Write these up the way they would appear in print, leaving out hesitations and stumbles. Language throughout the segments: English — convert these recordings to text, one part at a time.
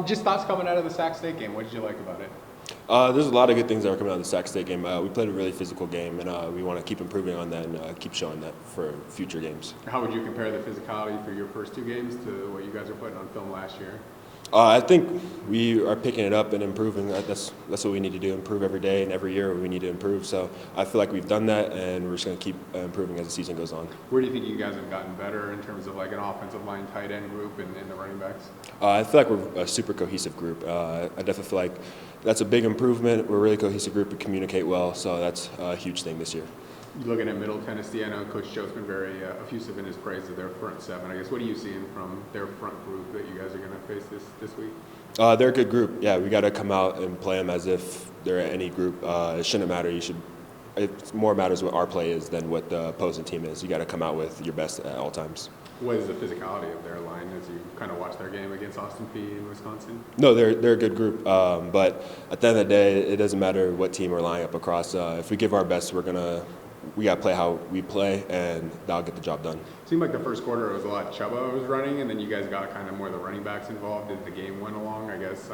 Just thoughts coming out of the Sac State game. What did you like about it? There's a lot of good things that are coming out of the Sac State game. We played a really physical game, and we want to keep improving on that and keep showing that for future games. How would you compare the physicality for your first two games to what you guys were putting on film last year? I think we are picking it up and improving. That's what we need to do, improve every day, and every year we need to improve. So I feel like we've done that, and we're just going to keep improving as the season goes on. Where do you think you guys have gotten better in terms of like an offensive line, tight end group, and the running backs? I feel like we're a super cohesive group. I definitely feel like that's a big improvement. We're a really cohesive group. We communicate well, so that's a huge thing this year. Looking at Middle Tennessee, I know Coach Joe's been very effusive in his praise of their front seven. I guess what are you seeing from their front group that you guys are going to face this week? They're a good group. Yeah, we got to come out and play them as if they're any group. It shouldn't matter. It more matters what our play is than what the opposing team is. You got to come out with your best at all times. What is the physicality of their line as you kind of watch their game against Austin Peay in Wisconsin? No, they're a good group. But at the end of the day, it doesn't matter what team we're lining up across. If we give our best, we got to play how we play, and that'll get the job done. It seemed like the first quarter it was a lot Chuba was running, and then you guys got kind of more of the running backs involved as the game went along. I guess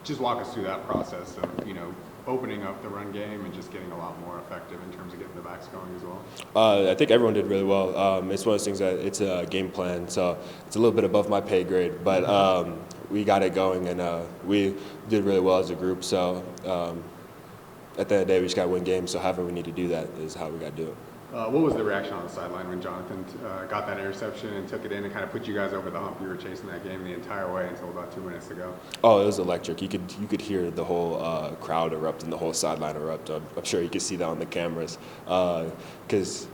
just walk us through that process of, opening up the run game and just getting a lot more effective in terms of getting the backs going as well. I think everyone did really well. It's one of those things that it's a game plan, so it's a little bit above my pay grade, but we got it going, and we did really well as a group. So at the end of the day, we just got to win games, so however we need to do that is how we got to do it. What was the reaction on the sideline when Jonathan got that interception and took it in and kind of put you guys over the hump? You were chasing that game the entire way until about 2 minutes ago. Oh, it was electric. You could hear the whole crowd erupt and the whole sideline erupt. I'm sure you could see that on the cameras. Because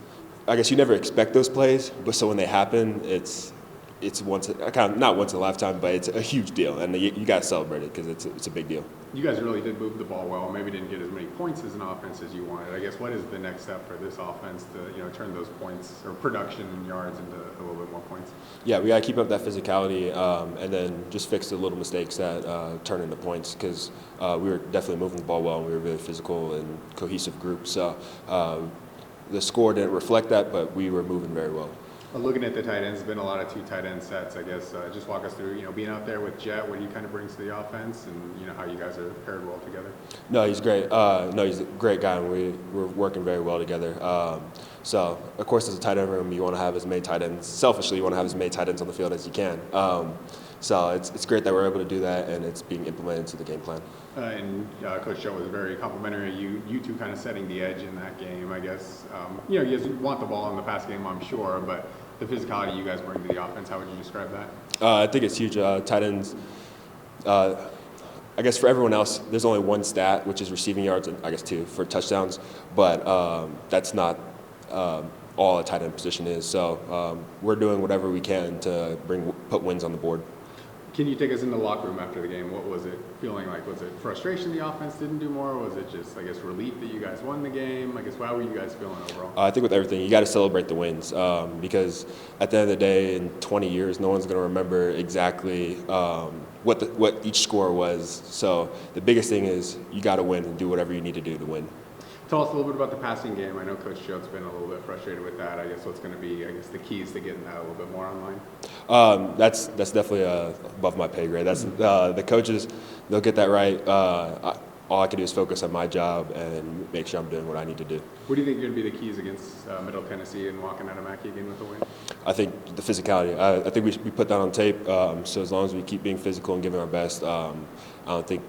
I guess you never expect those plays, but so when they happen, it's not once in a lifetime, but it's a huge deal, and you got to celebrate it because it's a big deal. You guys really did move the ball well. Maybe didn't get as many points as an offense as you wanted. I guess what is the next step for this offense to turn those points or production and yards into a little bit more points? Yeah, we got to keep up that physicality and then just fix the little mistakes that turn into points because we were definitely moving the ball well and we were a really physical and cohesive group. So the score didn't reflect that, but we were moving very well. Looking at the tight ends, there's been a lot of two tight end sets. I guess just walk us through, being out there with Jet, what he kind of brings to the offense, and how you guys are paired well together. No, he's great. He's a great guy, and we're working very well together. So, of course, as a tight end room, you want to have as many tight ends. Selfishly, you want to have as many tight ends on the field as you can. So it's great that we're able to do that, and it's being implemented into the game plan. And Coach Joe was very complimentary. You two kind of setting the edge in that game, I guess. You guys want the ball in the pass game, I'm sure, but the physicality you guys bring to the offense, how would you describe that? I think it's huge. Tight ends, I guess for everyone else, there's only one stat, which is receiving yards, and I guess two for touchdowns, but that's not all a tight end position is. So we're doing whatever we can to put wins on the board. Can you take us in the locker room after the game? What was it feeling like? Was it frustration the offense didn't do more? Or was it just, I guess, relief that you guys won the game? I guess, how were you guys feeling overall? I think with everything, you got to celebrate the wins because at the end of the day, in 20 years, no one's going to remember exactly what each score was. So the biggest thing is you got to win and do whatever you need to do to win. Tell us a little bit about the passing game. I know Coach Joe's been a little bit frustrated with that. I guess what's going to be, the keys to getting that a little bit more online? That's definitely above my pay grade. That's the coaches. They'll get that right. All I can do is focus on my job and make sure I'm doing what I need to do. What do you think are going to be the keys against Middle Tennessee and walking out of Mackey again with a win? I think the physicality. I think we put that on tape. So as long as we keep being physical and giving our best, I don't think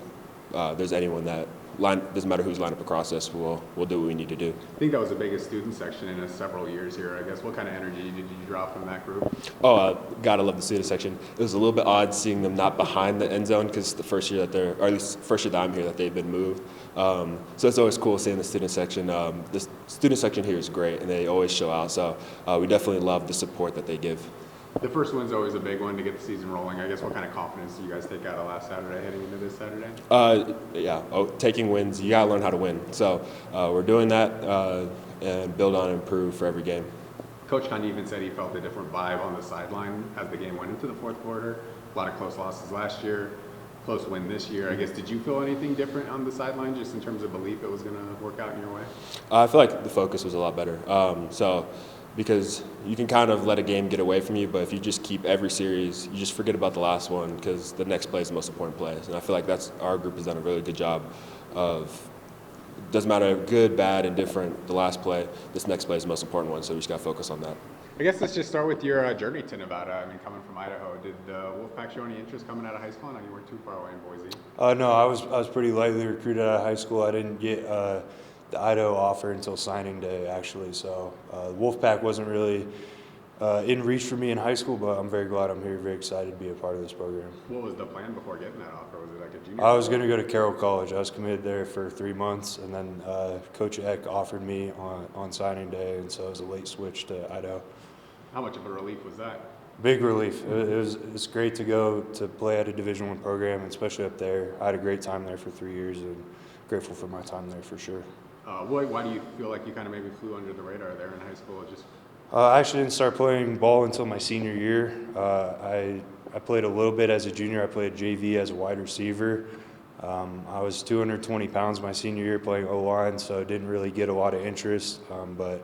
there's anyone that doesn't matter who's lined up across us. We'll do what we need to do. I think that was the biggest student section in several years here. I guess what kind of energy did you draw from that group? Oh, gotta love the student section. It was a little bit odd seeing them not behind the end zone because the first year or at least first year that I'm here, that they've been moved. So it's always cool seeing the student section. The student section here is great, and they always show out. So we definitely love the support that they give. The first win's always a big one to get the season rolling. I guess what kind of confidence do you guys take out of last Saturday heading into this Saturday? Taking wins, you got to learn how to win. So we're doing that and build on and improve for every game. Coach kind of even said he felt a different vibe on the sideline as the game went into the fourth quarter. A lot of close losses last year, close win this year. I guess, did you feel anything different on the sideline just in terms of belief it was going to work out in your way? I feel like the focus was a lot better. because you can kind of let a game get away from you, but if you just keep every series, you just forget about the last one because the next play is the most important play. And I feel like our group has done a really good job of, doesn't matter good, bad, indifferent, the last play, this next play is the most important one, so we just got to focus on that. I guess let's just start with your journey to Nevada. I mean, coming from Idaho, did Wolfpack show any interest coming out of high school? I know you weren't too far away in Boise. No, I was pretty lightly recruited out of high school. I didn't get the Idaho offer until signing day, actually. So Wolfpack wasn't really in reach for me in high school, but I'm very glad I'm here. Very excited to be a part of this program. What was the plan before getting that offer? Was it like a junior? I was going to go to Carroll College. I was committed there for 3 months, and then Coach Eck offered me on signing day, and so it was a late switch to Idaho. How much of a relief was that? Big relief. It's great to go to play at a Division I program, especially up there. I had a great time there for 3 years, and grateful for my time there for sure. Why do you feel like you kind of maybe flew under the radar there in high school? I actually didn't start playing ball until my senior year. I played a little bit as a junior. I played JV as a wide receiver. I was 220 pounds my senior year playing O-line, so I didn't really get a lot of interest. But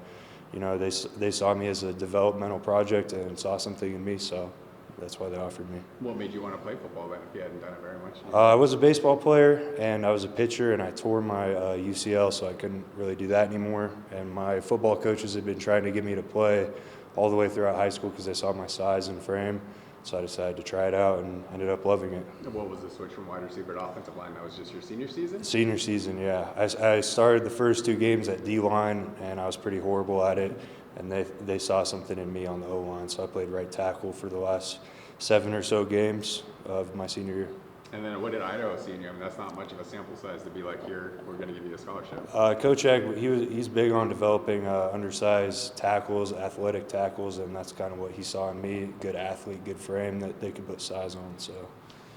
you know, they saw me as a developmental project and saw something in me, so that's why they offered me. What made you want to play football then if you hadn't done it very much? I was a baseball player, and I was a pitcher, and I tore my UCL, so I couldn't really do that anymore. And my football coaches had been trying to get me to play all the way throughout high school because they saw my size and frame. So I decided to try it out and ended up loving it. What was the switch from wide receiver to offensive line? That was just your senior season? Senior season, yeah. I started the first 2 games at D-line, and I was pretty horrible at it. And they saw something in me on the O-line, so I played right tackle for the last 7 or so games of my senior year. And then what did Idaho see in you? I mean, that's not much of a sample size to be like, here, we're going to give you a scholarship. Coach Egg, he's big on developing undersized tackles, athletic tackles, and that's kind of what he saw in me. Good athlete, good frame that they could put size on. So,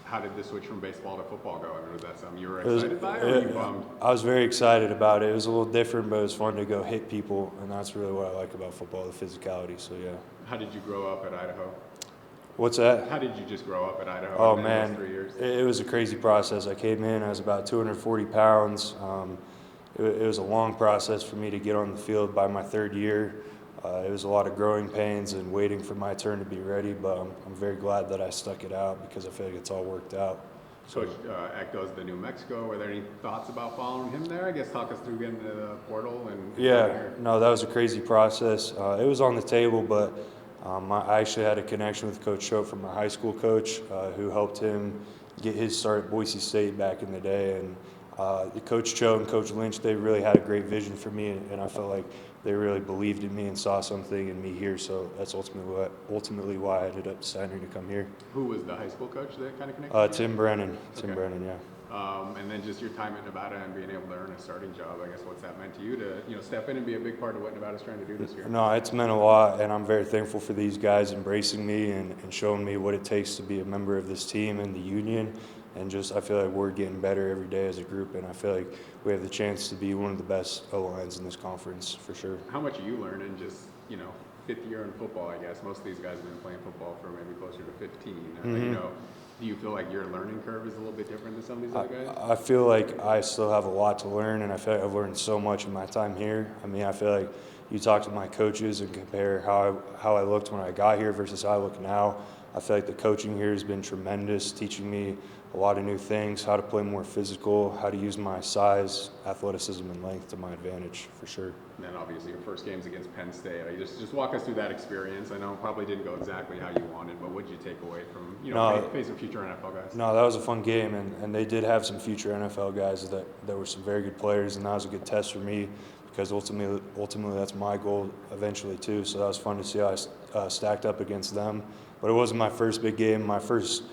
how did the switch from baseball to football go? I mean, was that something you were excited by, or were you bummed? I was very excited about it. It was a little different, but it was fun to go hit people, and that's really what I like about football, the physicality. So, yeah. How did you grow up at Idaho? What's that? How did you just grow up at Idaho? Oh, man. 3 years? It was a crazy process. I came in, I was about 240 pounds. It was a long process for me to get on the field by my 3rd year. It was a lot of growing pains and waiting for my turn to be ready, but I'm very glad that I stuck it out because I feel like it's all worked out. Coach Eck goes to New Mexico. Were there any thoughts about following him there? I guess talk us through getting to the portal. No, that was a crazy process. It was on the table, but I actually had a connection with Coach Choate from my high school coach who helped him get his start at Boise State back in the day. And Coach Choate and Coach Lynch, they really had a great vision for me, and I felt like they really believed in me and saw something in me here. So that's ultimately why I ended up deciding to come here. Who was the high school coach that kind of connected? Tim Brennan. Okay. Tim Brennan, yeah. And then just your time at Nevada and being able to earn a starting job, I guess what's that meant to you to step in and be a big part of what Nevada's trying to do this year? No, it's meant a lot, and I'm very thankful for these guys embracing me and showing me what it takes to be a member of this team and the union. And just I feel like we're getting better every day as a group, and I feel like we have the chance to be one of the best O-lines in this conference for sure. How much are you learning just, 5th year in football, I guess? Most of these guys have been playing football for maybe closer to 15. Mm-hmm. Do you feel like your learning curve is a little bit different than some of these other guys? I feel like I still have a lot to learn, and I feel like I've learned so much in my time here. I mean, I feel like you talk to my coaches and compare how I looked when I got here versus how I look now. I feel like the coaching here has been tremendous, teaching me a lot of new things, how to play more physical, how to use my size, athleticism, and length to my advantage, for sure. And then obviously your first game's against Penn State. Just walk us through that experience. I know it probably didn't go exactly how you wanted, but what did you take away from facing future NFL guys? No, that was a fun game, and they did have some future NFL guys that were some very good players, and that was a good test for me because ultimately that's my goal eventually too. So that was fun to see how I stacked up against them. But it wasn't my first big game. My first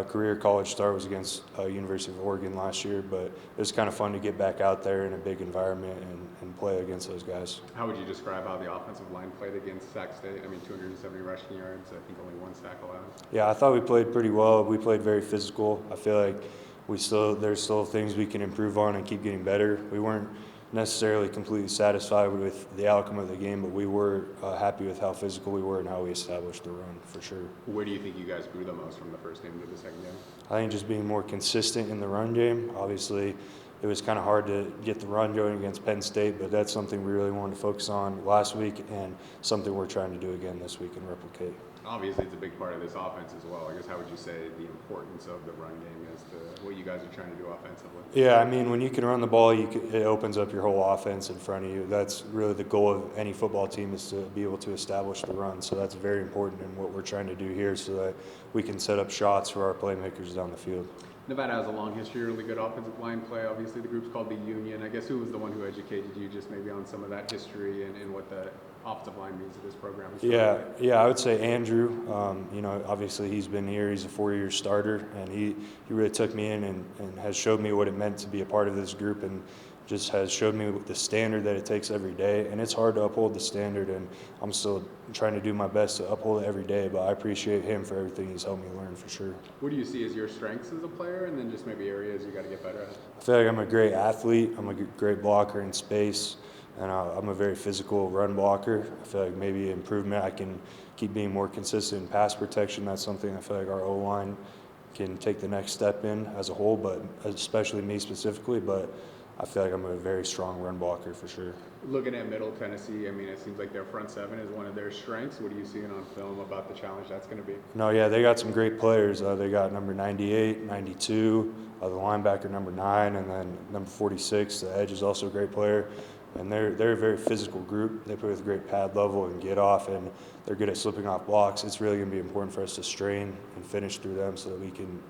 career college start was against University of Oregon last year, but it was kind of fun to get back out there in a big environment and play against those guys. How would you describe how the offensive line played against Sac State? I mean, 270 rushing yards, I think only 1 sack allowed. Yeah, I thought we played pretty well. We played very physical. I feel like there's still things we can improve on and keep getting better. We weren't necessarily completely satisfied with the outcome of the game, but we were happy with how physical we were and how we established the run, for sure. Where do you think you guys grew the most from the first game to the second game? I think just being more consistent in the run game. Obviously, it was kind of hard to get the run going against Penn State, but that's something we really wanted to focus on last week and something we're trying to do again this week and replicate. Obviously, it's a big part of this offense as well. I guess how would you say the importance of the run game as to what you guys are trying to do offensively? Yeah, I mean, when you can run the ball, it opens up your whole offense in front of you. That's really the goal of any football team, is to be able to establish the run. So that's very important in what we're trying to do here, so that we can set up shots for our playmakers down the field. Nevada has a long history of really good offensive line play. Obviously, the group's called the Union. I guess who was the one who educated you just maybe on some of that history and what the offensive line means to this program? Yeah, I would say Andrew. You know, obviously he's been here. He's a 4-year starter, and he really took me in and has showed me what it meant to be a part of this group, and just has showed me the standard that it takes every day. And it's hard to uphold the standard, and I'm still trying to do my best to uphold it every day, but I appreciate him for everything he's helped me learn, for sure. What do you see as your strengths as a player, and then just maybe areas you got to get better at? I feel like I'm a great athlete. I'm a great blocker in space, and I'm a very physical run blocker. I feel like maybe improvement, I can keep being more consistent in pass protection. That's something I feel like our O-line can take the next step in as a whole, but especially me specifically. But I feel like I'm a very strong run blocker for sure. Looking at Middle Tennessee, I mean, it seems like their front seven is one of their strengths. What are you seeing on film about the challenge that's going to be? No, yeah, they got some great players. They got number 98, 92, the linebacker number 9, and then number 46. The edge is also a great player. And they're a very physical group. They play with great pad level and get off, and they're good at slipping off blocks. It's really going to be important for us to strain and finish through them so that we can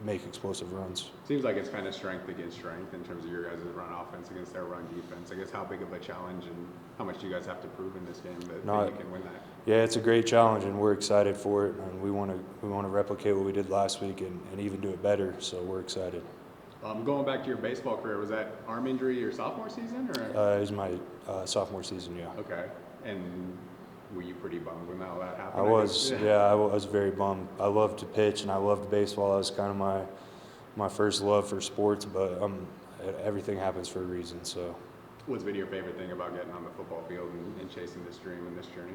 make explosive runs. Seems like it's kind of strength against strength in terms of your guys' run offense against their run defense. I guess how big of a challenge and how much do you guys have to prove in this game that you can win that? Yeah, it's a great challenge, and we're excited for it. And we want to replicate what we did last week and even do it better. So we're excited. Going back to your baseball career, was that arm injury your sophomore season, or? It was my sophomore season, yeah. Okay, and were you pretty bummed when all that happened? I was, I was very bummed. I loved to pitch and I loved baseball. That was kind of my first love for sports, but everything happens for a reason. So, what's been your favorite thing about getting on the football field and chasing this dream and this journey?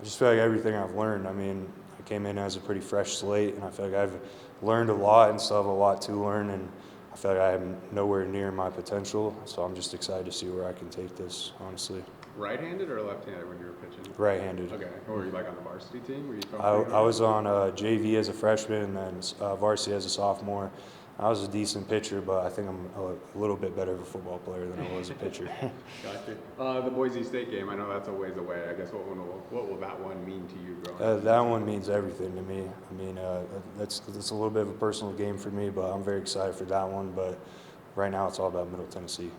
I just feel like everything I've learned. I mean, I came in as a pretty fresh slate, and I feel like I've learned a lot and still have a lot to learn, and I feel like I am nowhere near my potential. So I'm just excited to see where I can take this, honestly. Right-handed or left-handed when you were pitching? Right-handed. Okay. Or were you like on the varsity team? Were you I was on JV as a freshman and then varsity as a sophomore. I was a decent pitcher, but I think I'm a little bit better of a football player than I was a pitcher. Gotcha. The Boise State game, I know that's a ways away. I guess what will that one mean to you growing up? That one means everything to me. I mean, that's a little bit of a personal game for me, but I'm very excited for that one. But right now it's all about Middle Tennessee.